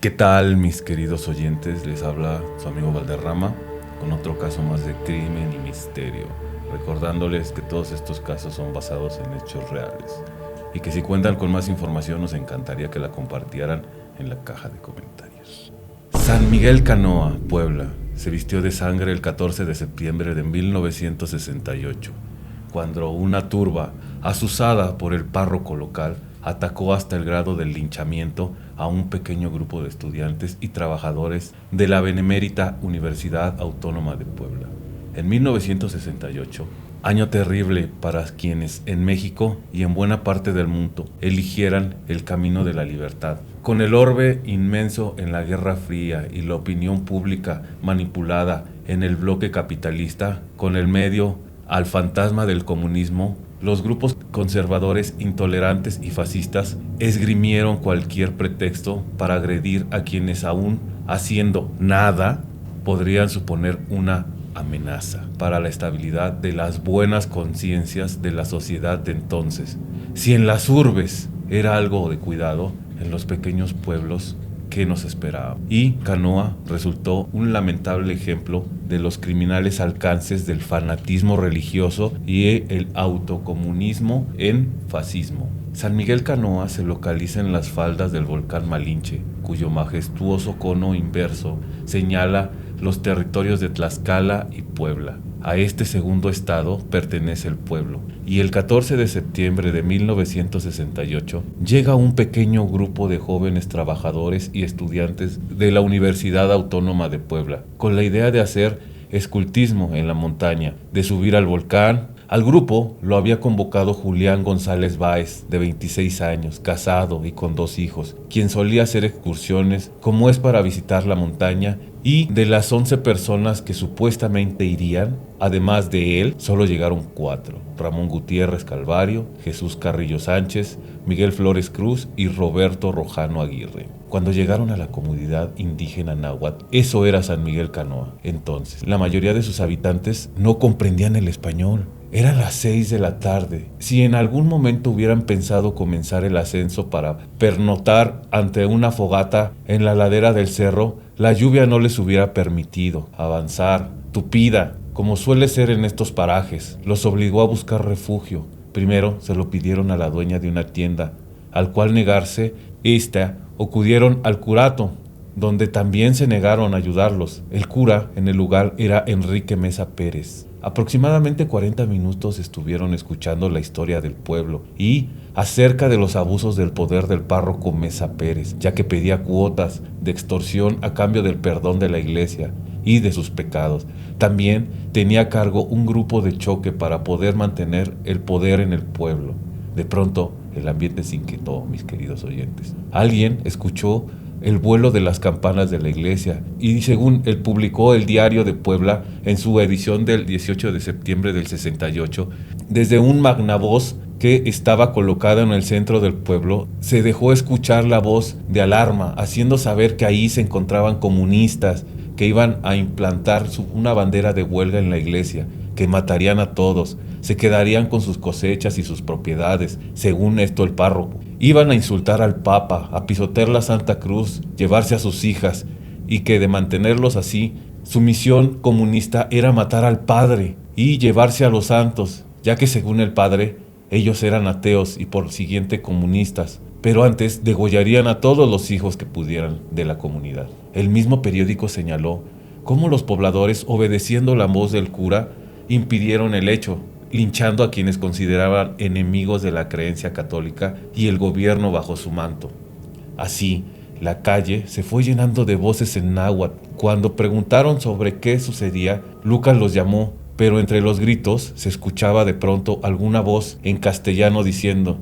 ¿Qué tal, mis queridos oyentes? Les habla su amigo Valderrama con otro caso más de crimen y misterio, recordándoles que todos estos casos son basados en hechos reales y que si cuentan con más información nos encantaría que la compartieran en la caja de comentarios. San Miguel Canoa, Puebla, se vistió de sangre el 14 de septiembre de 1968, cuando una turba, azuzada por el párroco local, atacó hasta el grado del linchamiento a un pequeño grupo de estudiantes y trabajadores de la Benemérita Universidad Autónoma de Puebla. En 1968, año terrible para quienes en México y en buena parte del mundo eligieran el camino de la libertad. Con el orbe inmenso en la Guerra Fría y la opinión pública manipulada en el bloque capitalista, con el medio al fantasma del comunismo, los grupos conservadores, intolerantes y fascistas esgrimieron cualquier pretexto para agredir a quienes aún haciendo nada podrían suponer una amenaza para la estabilidad de las buenas conciencias de la sociedad de entonces. Si en las urbes era algo de cuidado, en los pequeños pueblos, ¿qué nos esperaba? Y Canoa resultó un lamentable ejemplo de los criminales alcances del fanatismo religioso y el autocomunismo en fascismo. San Miguel Canoa se localiza en las faldas del volcán Malinche, cuyo majestuoso cono inverso señala los territorios de Tlaxcala y Puebla. A este segundo estado pertenece el pueblo, y el 14 de septiembre de 1968 llega un pequeño grupo de jóvenes trabajadores y estudiantes de la Universidad Autónoma de Puebla, con la idea de hacer escultismo en la montaña, de subir al volcán. Al grupo lo había convocado Julián González Báez, de 26 años, casado y con 2 hijos, quien solía hacer excursiones como es para visitar la montaña, y de las 11 personas que supuestamente irían, además de él, solo llegaron 4: Ramón Gutiérrez Calvario, Jesús Carrillo Sánchez, Miguel Flores Cruz y Roberto Rojano Aguirre. Cuando llegaron a la comunidad indígena náhuatl, eso era San Miguel Canoa. Entonces, la mayoría de sus habitantes no comprendían el español. Eran las 6 de la tarde. Si en algún momento hubieran pensado comenzar el ascenso para pernotar ante una fogata en la ladera del cerro, la lluvia no les hubiera permitido avanzar. Tupida, como suele ser en estos parajes, los obligó a buscar refugio. Primero se lo pidieron a la dueña de una tienda, al cual negarse, acudieron al curato, donde también se negaron a ayudarlos. El cura en el lugar era Enrique Mesa Pérez. Aproximadamente 40 minutos estuvieron escuchando la historia del pueblo y acerca de los abusos del poder del párroco Mesa Pérez, ya que pedía cuotas de extorsión a cambio del perdón de la iglesia y de sus pecados. También tenía a cargo un grupo de choque para poder mantener el poder en el pueblo. De pronto, el ambiente se inquietó, mis queridos oyentes. Alguien escuchó el vuelo de las campanas de la iglesia, y según él publicó el Diario de Puebla en su edición del 18 de septiembre del 68, desde un magnavoz que estaba colocada en el centro del pueblo, se dejó escuchar la voz de alarma, haciendo saber que ahí se encontraban comunistas que iban a implantar una bandera de huelga en la iglesia, que matarían a todos, se quedarían con sus cosechas y sus propiedades, según esto el párroco. Iban a insultar al Papa, a pisotear la Santa Cruz, llevarse a sus hijas, y que de mantenerlos así, su misión comunista era matar al Padre y llevarse a los santos, ya que según el Padre, ellos eran ateos y por siguiente comunistas, pero antes degollarían a todos los hijos que pudieran de la comunidad. El mismo periódico señaló cómo los pobladores, obedeciendo la voz del cura, impidieron el hecho, linchando a quienes consideraban enemigos de la creencia católica y el gobierno bajo su manto. Así, la calle se fue llenando de voces en náhuatl. Cuando preguntaron sobre qué sucedía, Lucas los llamó, pero entre los gritos se escuchaba de pronto alguna voz en castellano diciendo: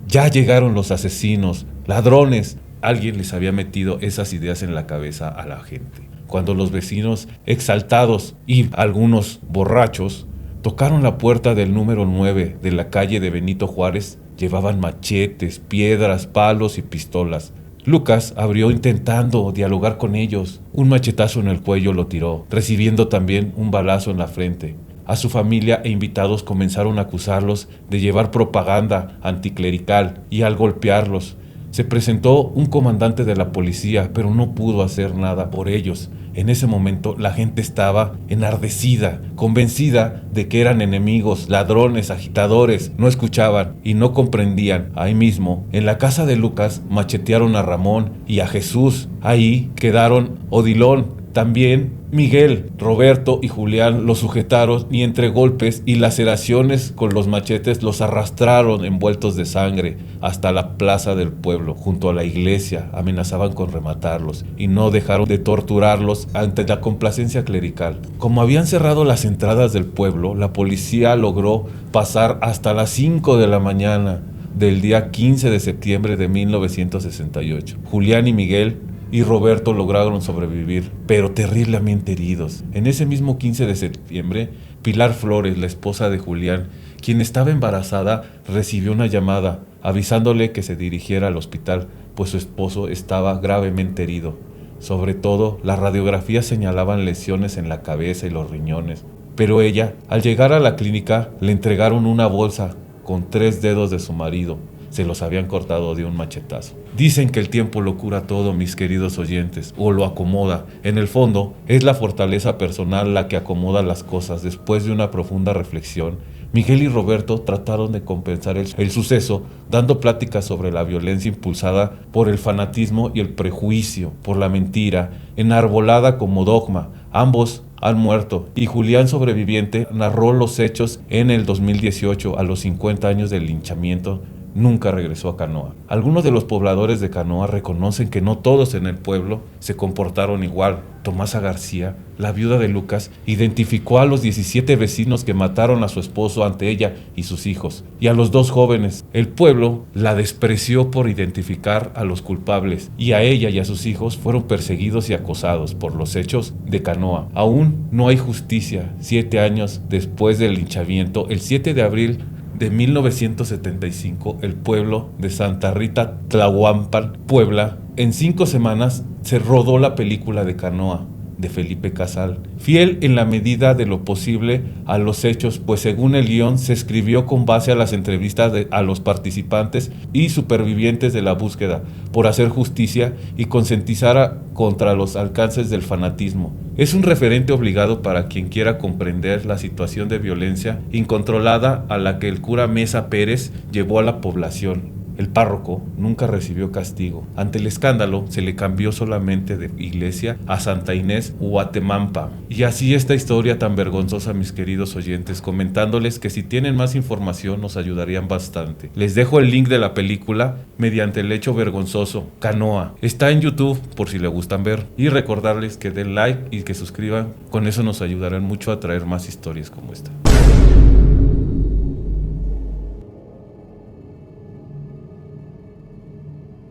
«Ya llegaron los asesinos, ladrones». Alguien les había metido esas ideas en la cabeza a la gente. Cuando los vecinos, exaltados y algunos borrachos, tocaron la puerta del número 9 de la calle de Benito Juárez, llevaban machetes, piedras, palos y pistolas. Lucas abrió intentando dialogar con ellos. Un machetazo en el cuello lo tiró, recibiendo también un balazo en la frente. A su familia e invitados comenzaron a acusarlos de llevar propaganda anticlerical y al golpearlos Se presentó un comandante de la policía, pero no pudo hacer nada por ellos. En ese momento la gente estaba enardecida, convencida de que eran enemigos, ladrones, agitadores. No escuchaban y no comprendían. Ahí mismo, en la casa de Lucas, machetearon a Ramón y a Jesús. Ahí quedaron Odilon. También Miguel, Roberto y Julián los sujetaron y entre golpes y laceraciones con los machetes los arrastraron envueltos de sangre hasta la plaza del pueblo, junto a la iglesia. Amenazaban con rematarlos y no dejaron de torturarlos ante la complacencia clerical. Como habían cerrado las entradas del pueblo, la policía logró pasar hasta las 5 de la mañana del día 15 de septiembre de 1968. Julián y Miguel y Roberto lograron sobrevivir, pero terriblemente heridos. En ese mismo 15 de septiembre, Pilar Flores, la esposa de Julián, quien estaba embarazada, recibió una llamada avisándole que se dirigiera al hospital, pues su esposo estaba gravemente herido. Sobre todo, las radiografías señalaban lesiones en la cabeza y los riñones. Pero ella, al llegar a la clínica, le entregaron una bolsa con 3 dedos de su marido. Se los habían cortado de un machetazo. Dicen que el tiempo lo cura todo, mis queridos oyentes, o lo acomoda. En el fondo, es la fortaleza personal la que acomoda las cosas. Después de una profunda reflexión, Miguel y Roberto trataron de compensar el suceso, dando pláticas sobre la violencia impulsada por el fanatismo y el prejuicio, por la mentira, enarbolada como dogma. Ambos han muerto y Julián, sobreviviente, narró los hechos en el 2018, a los 50 años del linchamiento. Nunca regresó a Canoa. Algunos de los pobladores de Canoa reconocen que no todos en el pueblo se comportaron igual. Tomasa García, la viuda de Lucas, identificó a los 17 vecinos que mataron a su esposo ante ella y sus hijos, y a los 2 jóvenes. El pueblo la despreció por identificar a los culpables, y a ella y a sus hijos fueron perseguidos y acosados por los hechos de Canoa. Aún no hay justicia. 7 años después del linchamiento, el 7 de abril de 1975, el pueblo de Santa Rita Tlahuampan, Puebla, en 5 semanas se rodó la película de Canoa, de Felipe Casal, fiel en la medida de lo posible a los hechos, pues según el guión se escribió con base a las entrevistas a los participantes y supervivientes de la búsqueda por hacer justicia y concientizar contra los alcances del fanatismo. Es un referente obligado para quien quiera comprender la situación de violencia incontrolada a la que el cura Mesa Pérez llevó a la población. El párroco nunca recibió castigo. Ante el escándalo, se le cambió solamente de iglesia a Santa Inés Huatemampa. Y así esta historia tan vergonzosa, mis queridos oyentes, comentándoles que si tienen más información nos ayudarían bastante. Les dejo el link de la película mediante el hecho vergonzoso, Canoa. Está en YouTube por si le gustan ver. Y recordarles que den like y que suscriban. Con eso nos ayudarán mucho a traer más historias como esta.